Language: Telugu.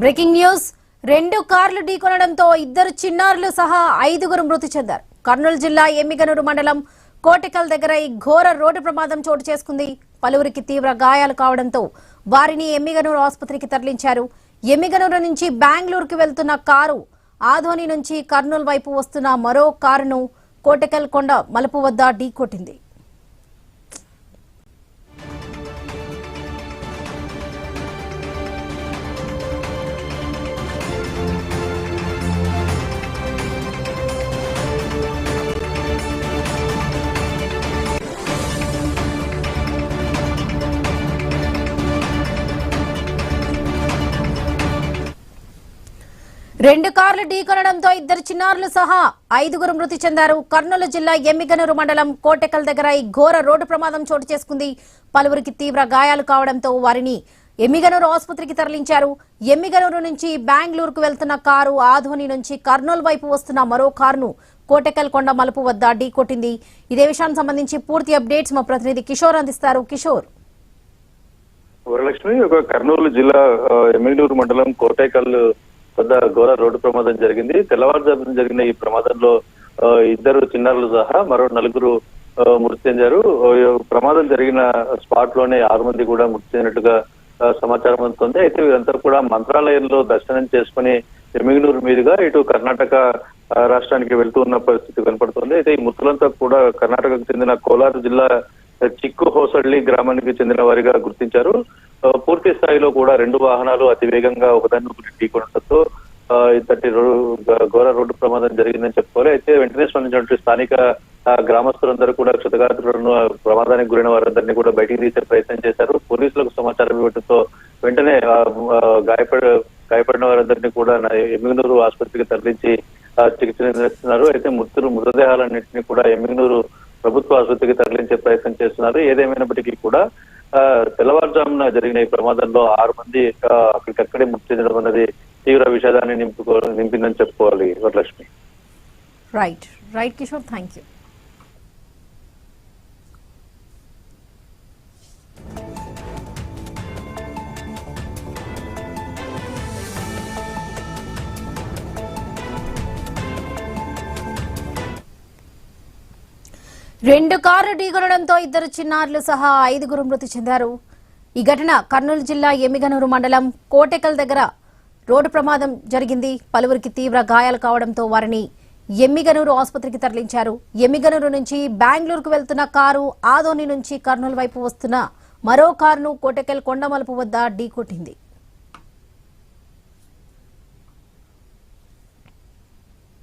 బ్రేకింగ్ న్యూస్ రెండు కార్లు ఢీకొనడంతో ఇద్దరు చిన్నారులు సహా ఐదుగురు మృతి చెందారు. కర్నూలు జిల్లా ఎమ్మిగనూరు మండలం కోటెకల్ దగ్గర ఈ ఘోర రోడ్డు ప్రమాదం చోటు చేసుకుంది. పలువురికి తీవ్ర గాయాలు కావడంతో వారిని ఎమ్మిగనూరు ఆసుపత్రికి తరలించారు. ఎమ్మిగనూరు నుంచి బెంగళూరుకు వెళ్తున్న కారు ఆదోని నుంచి కర్నూలు వైపు వస్తున్న మరో కారును కోటెకల్ కొండ మలుపు వద్ద ఢీకొట్టింది. రెండు కార్లు ఢీకొనడంతో ఇద్దరు చిన్నారులు సహా ఐదుగురు మృతి చెందారు. కర్నూలు జిల్లా ఎమ్మిగనూరు మండలం కోటెకల్ దగ్గర ఈ ఘోర రోడ్డు ప్రమాదం చోటు చేసుకుంది. పలువురికి తీవ్ర గాయాలు కావడంతో వారిని ఎమ్మిగనూరు ఆసుపత్రికి తరలించారు. ఎమ్మిగనూరు నుంచి బెంగళూరుకు వెళ్తున్న కారు ఆదోని నుంచి కర్నూలు వైపు వస్తున్న మరో కారును కోటెకల్ కొండ మలుపు వద్ద ఢీకొట్టింది. ఇదే విషయానికి సంబంధించి పూర్తి అప్డేట్స్ మా ప్రతినిధి కిషోర్ అందిస్తారు. కిషోర్. వరలక్ష్మి, కర్నూలు జిల్లా ఎమ్మిగనూరు మండలం కోటెకల్ వద్ద ఘోర రోడ్డు ప్రమాదం జరిగింది. తెల్లవారుజామున జరిగిన ఈ ప్రమాదంలో ఇద్దరు చిన్నారులు సహా మరో నలుగురు మృతి చెందారు. ప్రమాదం జరిగిన స్పాట్ లోనే 6 మంది కూడా మృతి చెందినట్టుగా సమాచారం అందుతుంది. అయితే వీరంతా కూడా మంత్రాలయంలో దర్శనం చేసుకుని ఎమ్మిగనూరు మీదుగా ఇటు కర్ణాటక రాష్ట్రానికి వెళ్తూ ఉన్న పరిస్థితి కనపడుతుంది. అయితే ఈ మృతులంతా కూడా కర్ణాటకకు చెందిన కోలార్ జిల్లా చిక్కు హోసడ్లి గ్రామానికి చెందిన వారిగా గుర్తించారు. పూర్తి స్థాయిలో కూడా రెండు వాహనాలు అతి వేగంగా ఒకదాన్ని ఢీకొనడంతో ఇంతటి ఘోర రోడ్డు ప్రమాదం జరిగిందని చెప్పుకోవాలి. అయితే వెంటనే స్పందించినటువంటి స్థానిక గ్రామస్తులందరూ కూడా క్షతగాత్రులను ప్రమాదానికి గురైన వారందరినీ కూడా బయటికి తీసే ప్రయత్నం చేశారు. పోలీసులకు సమాచారం ఇవ్వడంతో వెంటనే గాయపడిన వారందరినీ కూడా ఎమ్మిగనూరు ఆసుపత్రికి తరలించి చికిత్స నిర్వహిస్తున్నారు. అయితే మృతదేహాలన్నింటినీ కూడా ఎమ్మిగనూరు ప్రభుత్వ ఆసుపత్రికి తరలించే ప్రయత్నం చేస్తున్నారు. ఏదేమైనప్పటికీ కూడా తెల్లవారుజామున జరిగిన ఈ ప్రమాదంలో 6 మంది అక్కడికక్కడే మృతి చెందడం అన్నది తీవ్ర విషాదాన్ని నింపిందని చెప్పుకోవాలి. Varalakshmi. Right Kishore, thank you. రెండు కార్లు ఢీకొనడంతో ఇద్దరు చిన్నారులు సహా ఐదుగురు మృతి చెందారు. ఈ ఘటన కర్నూలు జిల్లా ఎమ్మిగనూరు మండలం కోటెకల్ దగ్గర రోడ్డు ప్రమాదం జరిగింది. పలువురికి తీవ్ర గాయాలు కావడంతో వారిని ఎమ్మిగనూరు ఆసుపత్రికి తరలించారు. ఎమ్మిగనూరు నుంచి బెంగళూరుకు వెళ్తున్న కారు ఆదోని నుంచి కర్నూలు వైపు వస్తున్న మరో కారును కోటెకల్ కొండ మలుపు వద్ద ఢీకొట్టింది.